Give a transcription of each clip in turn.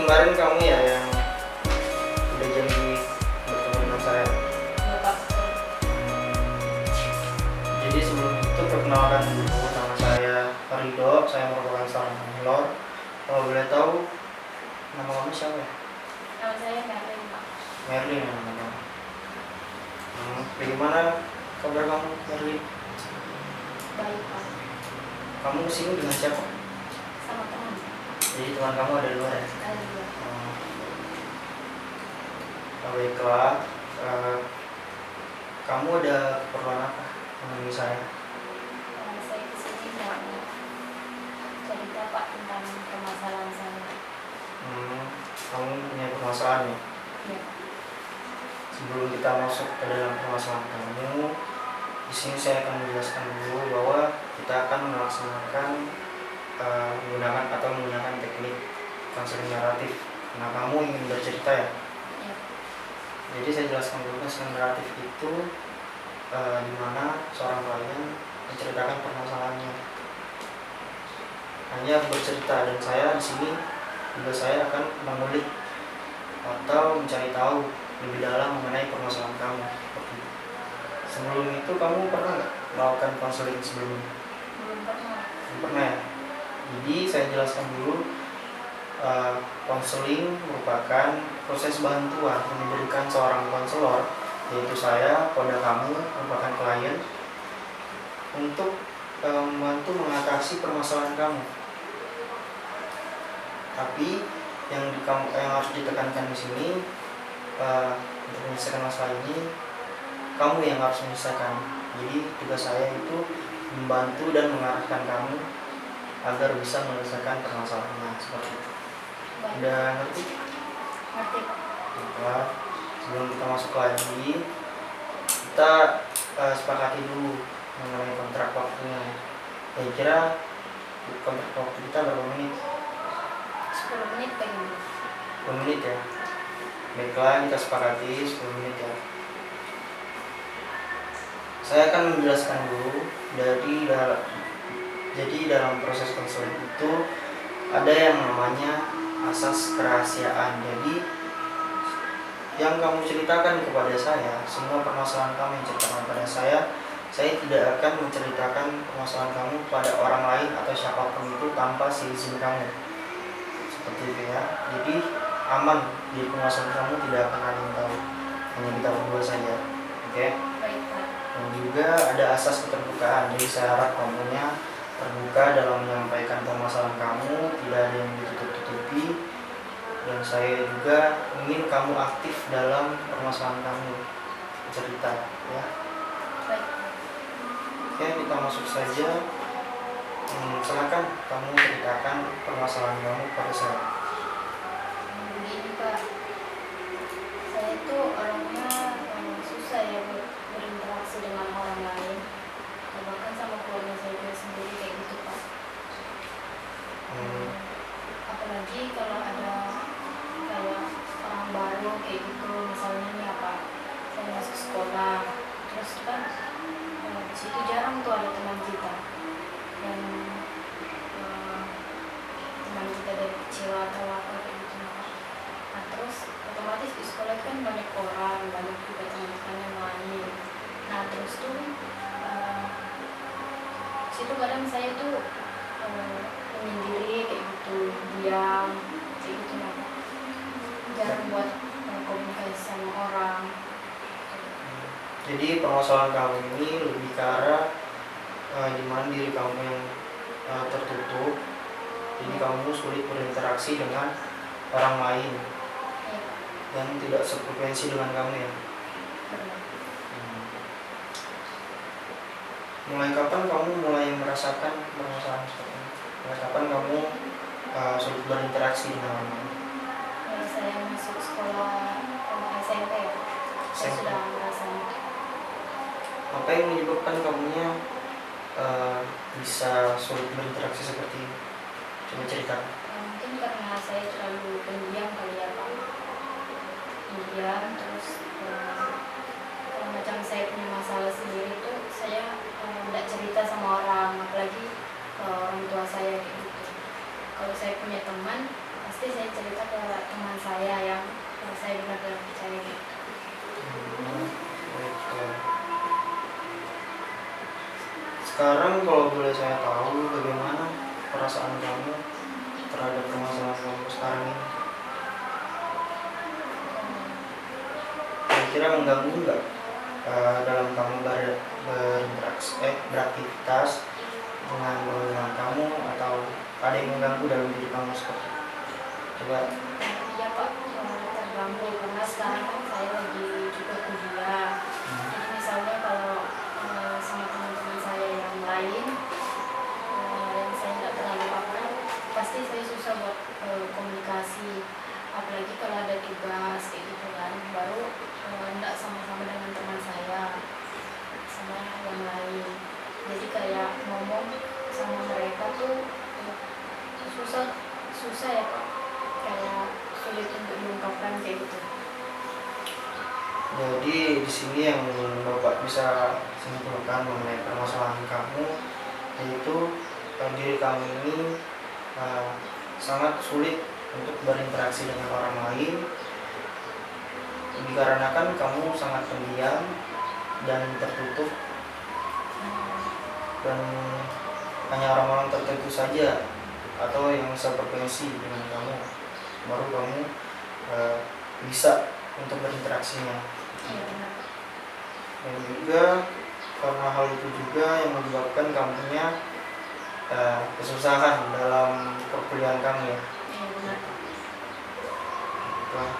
kemarin kamu ya yang udah janji bertemu dengan saya. Ya Pak. Jadi sebelum itu perkenalkan dulu, nama saya Rido, saya merupakan seorang handler. Kalau boleh tahu nama kamu siapa ya? Nama saya Merlin Pak. Merlin ya namanya. Bagaimana kabar kamu Merlin? Baik Pak. Kamu kesini dengan siapa? Sama teman. Jadi teman kamu ada di luar ya? Ada dua. Baiklah, kamu ada keperluan apa menemui saya? Saya kesini mau cerita Pak tentang permasalahan saya. Kamu punya permasalahan ya? Ya. Sebelum kita masuk ke dalam permasalahan kamu, di sini saya akan menjelaskan dulu bahwa kita akan melaksanakan menggunakan teknik konseling naratif. Nah, kamu ingin bercerita ya? Ya. Jadi saya jelaskan dulu, konseling naratif itu di mana seorang klien menceritakan permasalahannya. Hanya bercerita, dan saya di sini juga saya akan mengulik atau mencari tahu lebih dalam mengenai permasalahan kamu. Sebelum itu kamu pernah nggak melakukan konseling sebelumnya? Belum pernah. Belum pernah ya? Jadi saya jelaskan dulu, konseling merupakan proses bantuan yang diberikan seorang konselor, yaitu saya pada kamu merupakan klien, untuk membantu mengatasi permasalahan kamu. Tapi yang harus ditekankan di sini, untuk menyelesaikan masalah ini kamu yang harus menyelesaikan. Jadi tugas saya itu membantu dan mengarahkan kamu agar bisa menyelesaikan permasalahannya, seperti itu. Baik. Udah ngerti? Ngerti Pak. Nah, sebelum kita masuk lagi, kita sepakati dulu mengenai kontrak waktunya. Kira-kira kontrak waktu kita berapa menit? 10 menit pengen. 10 menit ya. Baiklah, kita sepakati 10 menit ya. Saya akan menjelaskan dulu jadi dalam proses konseling itu ada yang namanya asas kerahasiaan. Jadi yang kamu ceritakan kepada saya, semua permasalahan kamu yang ceritakan kepada saya tidak akan menceritakan permasalahan kamu pada orang lain atau siapapun itu tanpa izin kamu. Seperti itu ya. Jadi aman, di permasalahan kamu tidak akan ada yang tahu, hanya kita berdua saja. Oke? Baik Pak. Dan juga ada asas keterbukaan. Jadi saya harap kamunya terbuka dalam menyampaikan permasalahan kamu, tidak ada yang ditutup-tutupi. Dan saya juga ingin kamu aktif dalam permasalahan kamu, cerita ya. Baik. Oke, kita masuk saja. Silakan kamu ceritakan permasalahan kamu pada saya. Begini Pak, saya itu orangnya susah ya buat berinteraksi dengan orang lain, bahkan sama keluarga saya sendiri kayak gitu Pak. Apalagi kalau ada kayak orang baru kayak gitu, misalnya nih apa, saya masuk sekolah, terus kan di situ jarang tuh ada teman kita, dan teman kita dari kecil atau apa kayak gitu Pak. Nah terus otomatis di sekolah kan banyak orang, banyak juga teman-teman yang lain. Nah terus tuh situ kadang saya tuh menyendiri kayak gitu, diam kayak gitu Pak. Jarang buat komunikasi sama orang. Jadi permasalahan kamu ini lebih ke arah di mana diri kamu yang tertutup, jadi kamu sulit berinteraksi dengan orang lain Ya, dan tidak sefrekuensi dengan kamu ya. benar. Mulai kapan kamu mulai merasakan permasalahan seperti ini? Mulai kapan kamu sulit berinteraksi dengan orang lain? Ya, saya masuk sekolah SMP ya, saya SMP. sudah merasakan. Apa yang menyebabkan kamunya bisa sulit berinteraksi seperti ini? Coba ceritakan. Mungkin karena saya terlalu pendiam kali ya Pak. Pendiam, terus kalau macam saya punya masalah sendiri tuh saya tidak cerita sama orang, apalagi orang tua saya kayak gitu. Kalau saya punya teman, pasti saya cerita ke Sekarang kalau boleh saya tahu bagaimana perasaan kamu terhadap permasalahan kamu sekarang ini? Kira-kira mengganggu nggak dalam kamu beraktivitas dengan lingkungan kamu, atau ada yang mengganggu dalam diri kamu seperti itu? Coba. Iya Pak, terganggu karena sekarang kan saya lagi juga kuliah. Jadi misalnya kalau sama teman-teman saya yang lain yang saya nggak terlalu paham, pasti saya susah buat komunikasi. Apalagi kalau ada tugas kayak gitu kan, baru nggak sama-sama dengan teman saya sama yang lain. Jadi kayak ngomong sama mereka tuh susah ya Pak, kayak sulit untuk diungkapkan kayak gitu. Jadi di sini yang Bapak bisa simpulkan mengenai permasalahan kamu, yaitu diri kamu ini sangat sulit untuk berinteraksi dengan orang lain, dikarenakan kamu sangat pendiam dan tertutup, dan hanya orang-orang tertentu saja atau yang sefrekuensi dengan kamu baru kamu bisa untuk berinteraksinya. Iya benar. Dan juga karena hal itu juga yang menyebabkan kamunya kesusahan dalam perkuliahan kamu ya. Iya benar. Nah,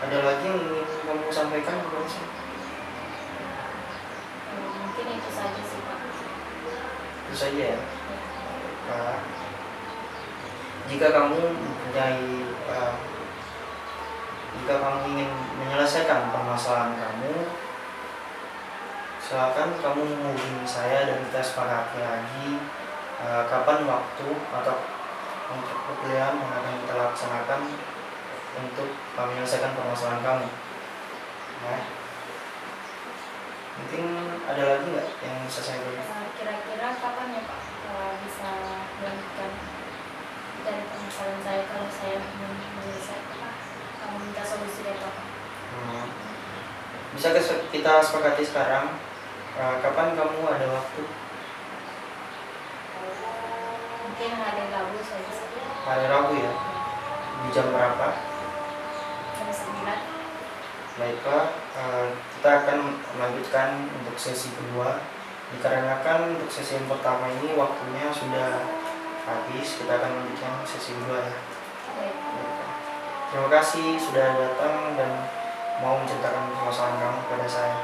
ada lagi yang ingin kamu sampaikan kepada saya? Mungkin itu saja sih Pak. Itu saja ya. Nah, jika kamu mempunyai jika kamu ingin menyelesaikan permasalahan kamu, silakan kamu menghubungi saya dan kita sepakati lagi kapan waktu atau untuk perkuliahan yang akan kita laksanakan untuk menyelesaikan permasalahan kamu. Nah, mungkin ada lagi nggak yang bisa saya berikan? Kira-kira kapan ya Pak bisa melanjutkan dari permasalahan saya kalau saya menyelesaikan minta solusi dari Bapak? Bisa kita sepakati sekarang kapan kamu ada waktu? Mungkin hari Rabu saya bisa. Hari Rabu ya? Di jam berapa? Jam 9. Baiklah, kita akan melanjutkan untuk sesi kedua. Dikarenakan untuk sesi yang pertama ini waktunya sudah habis, kita akan melanjutkan sesi kedua ya. Baik. Terima kasih sudah datang dan mau menceritakan permasalahan kamu kepada saya.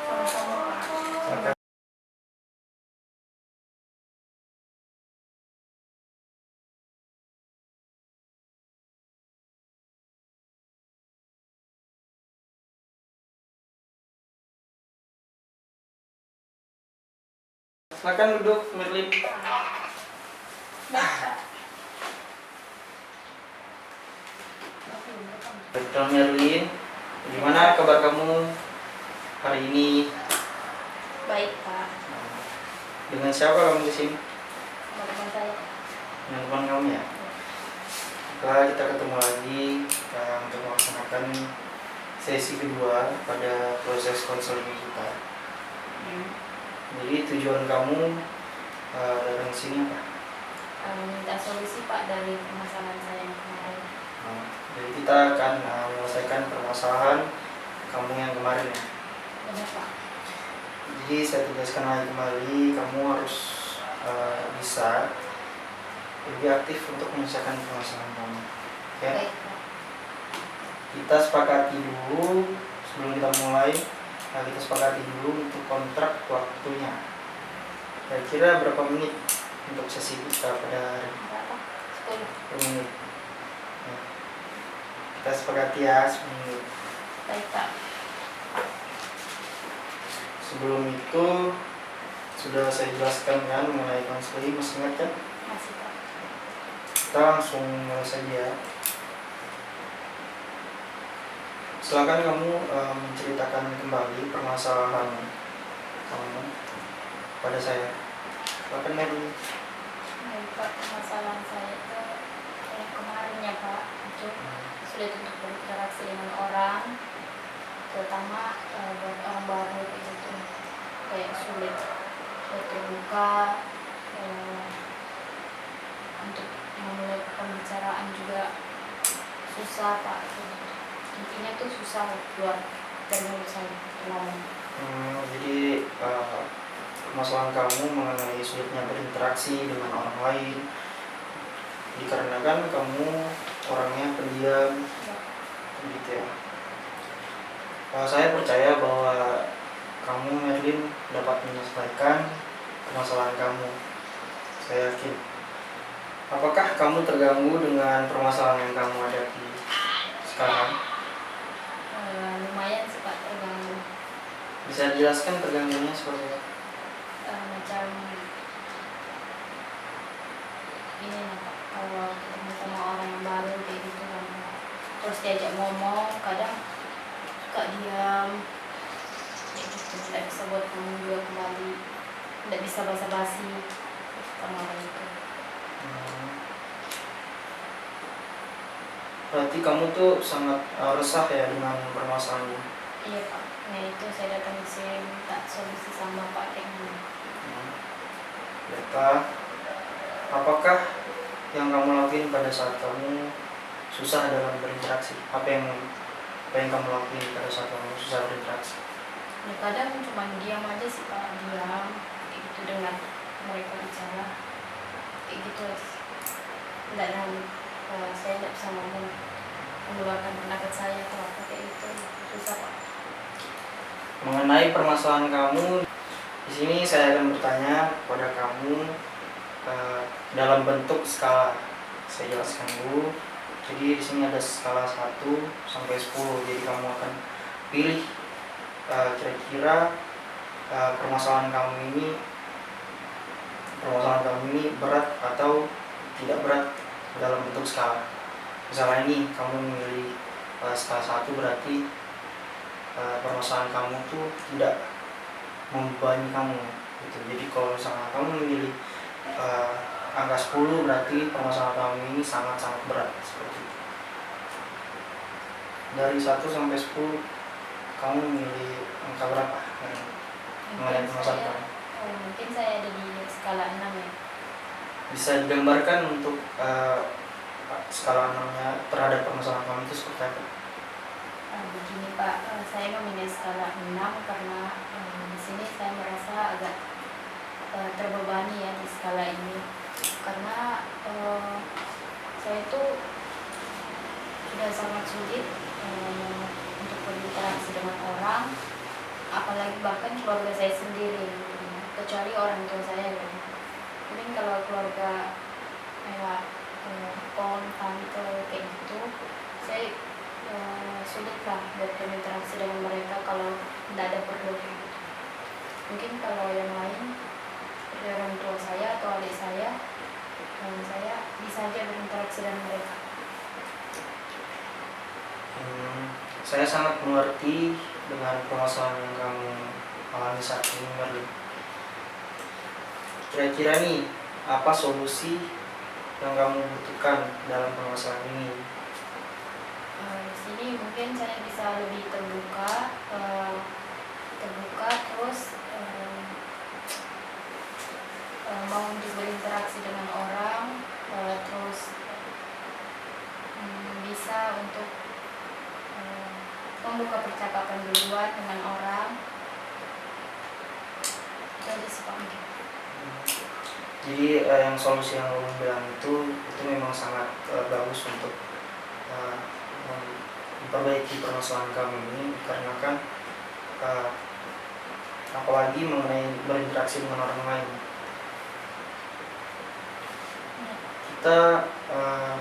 Sama-sama Pak. Silakan duduk, Merlin. Dr. Merlin, gimana kabar kamu hari ini? Baik Pak. Dengan siapa kamu di sini? Teman saya. Dengan teman kamu ya? Setelah kita ketemu lagi untuk melaksanakan sesi kedua pada proses konseling kita. Jadi tujuan kamu datang ke sini apa? Minta solusi Pak dari permasalahan saya yang kemarin. Jadi kita akan menyelesaikan permasalahan kamu yang kemarin ya. Benar Pak. Jadi saya tegaskan lagi kembali, kamu harus bisa lebih aktif untuk menyelesaikan permasalahan kamu. Oke? Baik Pak. Kita sepakati dulu sebelum kita mulai. Kita sepakati dulu untuk kontrak waktunya. Kira-kira berapa menit untuk sesi kita pada hari ini? Berapa? 10 menit. Ya. Kita sepakati ya 10 menit. Baik Pak. Sebelum itu sudah saya jelaskan kan mengenai konseling, masih ingat kan? Masih Pak. Kita langsung mulai saja. Silakan kamu menceritakan kembali permasalahan kamu pada saya. Silakan Mary. Baik Pak, permasalahan saya itu yang kemarin ya Pak, itu sulit untuk berinteraksi dengan orang, terutama buat orang baru kayak gitu, kayak sulit. terbuka, untuk memulai pembicaraan juga susah Pak. Intinya tuh susah keluar dari mulut saya ngomong. Jadi permasalahan kamu mengenai sulitnya berinteraksi dengan orang lain dikarenakan kamu orangnya pendiam, Ya. gitu ya. Saya percaya bahwa kamu, Merlin, dapat menyelesaikan permasalahan kamu. Saya yakin. Apakah kamu terganggu dengan permasalahan yang kamu hadapi sekarang? Lumayan sih Pak terganggu. Bisa dijelaskan terganggunya seperti apa? Macam ini lah Pak, kalau ketemu sama orang yang baru kayak gitu kan, terus diajak ngomong kadang suka diam kayak gitu, tidak bisa buat ngomong juga kembali, tidak bisa basa-basi sama orang itu. Berarti kamu tuh sangat resah ya dengan permasalahan ini. Iya Pak, nah itu saya datang di sini minta solusi sama Pak kayak gini. Baiklah. Apakah yang kamu lakuin pada saat kamu susah dalam berinteraksi? Apa yang kamu lakuin pada saat kamu susah berinteraksi? Ya kadang cuma diam aja sih Pak, diam kayak gitu dengar mereka bicara kayak gitu. Enggak tahu, saya tidak bisa ngomong, mengeluarkan pendapat saya atau apa kayak gitu, susah Pak. Mengenai permasalahan kamu, di sini saya akan bertanya kepada kamu dalam bentuk skala. Saya jelaskan dulu. Jadi di sini ada skala 1 sampai 10. Jadi kamu akan pilih kira-kira permasalahan kamu ini berat atau tidak berat dalam bentuk skala. Misalnya ini kamu memilih skala 1, berarti permasalahan kamu tuh tidak membebani kamu gitu. Jadi kalau misalnya kamu memilih angka 10, berarti permasalahan kamu ini sangat-sangat berat seperti itu. Dari 1 sampai 10 kamu memilih angka berapa? Mengenai permasalahan kamu. Mungkin saya ada di skala 6 ya. Bisa digambarkan untuk skala 6-nya terhadap permasalahan kamu itu seperti apa? Begini Pak, saya memilih skala 6 karena di sini saya merasa agak terbebani ya di skala ini, karena saya itu sudah sangat sulit untuk berinteraksi dengan orang, apalagi bahkan keluarga saya sendiri, kecuali orang tua saya ya. Mungkin kalau keluarga kayak om, tante kayak gitu, saya sulit lah buat berinteraksi dengan mereka kalau tidak ada perlu kayak gitu. Mungkin kalau yang lain seperti orang tua saya atau adik saya bisa aja berinteraksi dengan mereka. Saya sangat mengerti dengan permasalahan yang kamu alami saat ini, Merlin. Kira-kira nih, apa solusi yang kamu butuhkan dalam permasalahan ini? Di sini mungkin saya bisa lebih terbuka terus mau untuk berinteraksi dengan orang, terus bisa untuk membuka percakapan duluan dengan orang. Jadi seperti itu. Jadi yang solusi yang kamu bilang itu memang sangat bagus untuk memperbaiki permasalahan kamu ini, karena kan apalagi mengenai berinteraksi dengan orang lain.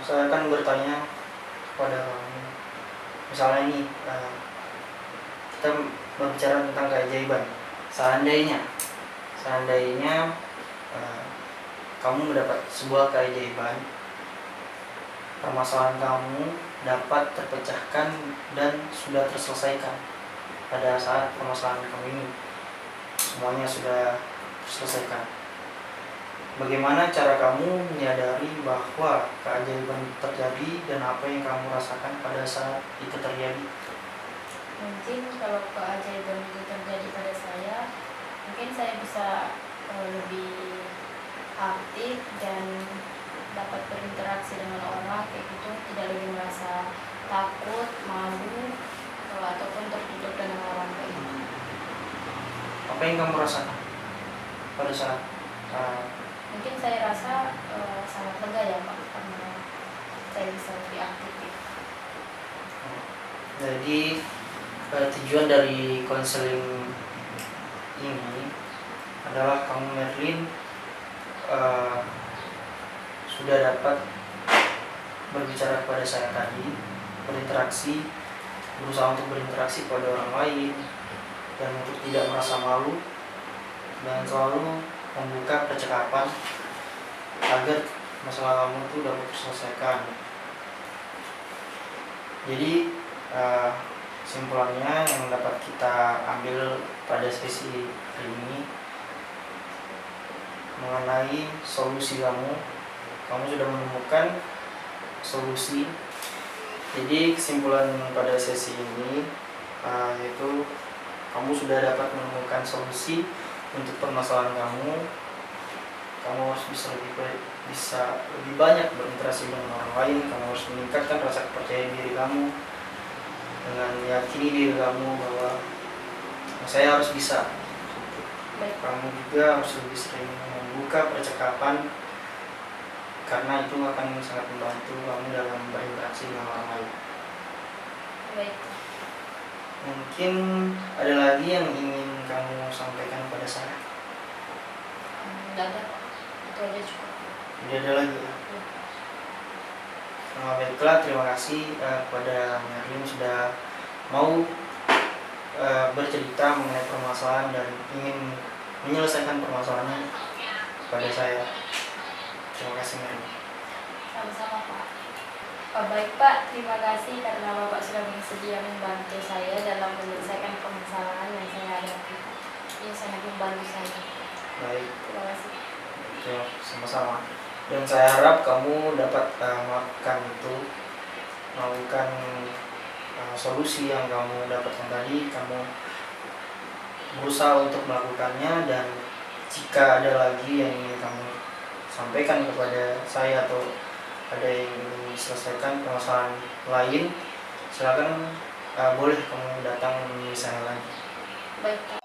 Saya akan bertanya kepada kamu, misalnya ini kita berbicara tentang keajaiban. Seandainya kamu mendapat sebuah keajaiban, permasalahan kamu dapat terpecahkan dan sudah terselesaikan pada saat permasalahan kamu ini semuanya sudah terselesaikan. Bagaimana cara kamu menyadari bahwa keajaiban terjadi dan apa yang kamu rasakan pada saat itu terjadi? Mungkin kalau keajaiban itu terjadi pada saya, mungkin saya bisa lebih Apa yang kamu rasakan pada saat Mungkin saya rasa sangat lega ya Pak, karena saya bisa lebih aktif gitu. jadi tujuan dari konseling ini adalah kamu Merlin sudah dapat berbicara kepada saya tadi, berusaha untuk berinteraksi pada orang lain dan untuk tidak merasa malu dan selalu membuka percakapan agar masalah kamu itu dapat terselesaikan. Jadi kesimpulannya yang dapat kita ambil pada sesi hari ini mengenai solusi kamu sudah menemukan solusi. Jadi kesimpulan pada sesi ini yaitu kamu sudah dapat menemukan solusi untuk permasalahan kamu. Kamu harus bisa lebih banyak berinteraksi dengan orang lain. Kamu harus meningkatkan rasa kepercayaan diri kamu dengan meyakini diri kamu bahwa saya harus bisa. Kamu juga harus lebih sering membuka percakapan, karena itu akan sangat membantu kamu dalam berinteraksi dengan orang lain. Baik. Mungkin ada lagi yang ingin kamu sampaikan pada saya? Enggak ada, itu aja cukup. Tidak ada lagi ya? Baiklah, terima kasih kepada Merlin sudah mau bercerita mengenai permasalahan dan ingin menyelesaikan permasalahannya kepada saya. Terima kasih Merlin. Sama-sama Pak. Baik Pak, terima kasih karena Bapak sudah bersedia membantu saya dalam menyelesaikan permasalahan yang saya hadapi. Ini sangat membantu saya. Baik, Terima kasih. ya, sama-sama. Dan saya harap kamu dapat melakukan solusi yang kamu dapatkan tadi. Kamu berusaha untuk melakukannya, dan jika ada lagi yang ingin kamu sampaikan kepada saya atau ada yang ingin diselesaikan permasalahan lain, silakan boleh kamu datang menemui saya lagi. Baik Pak.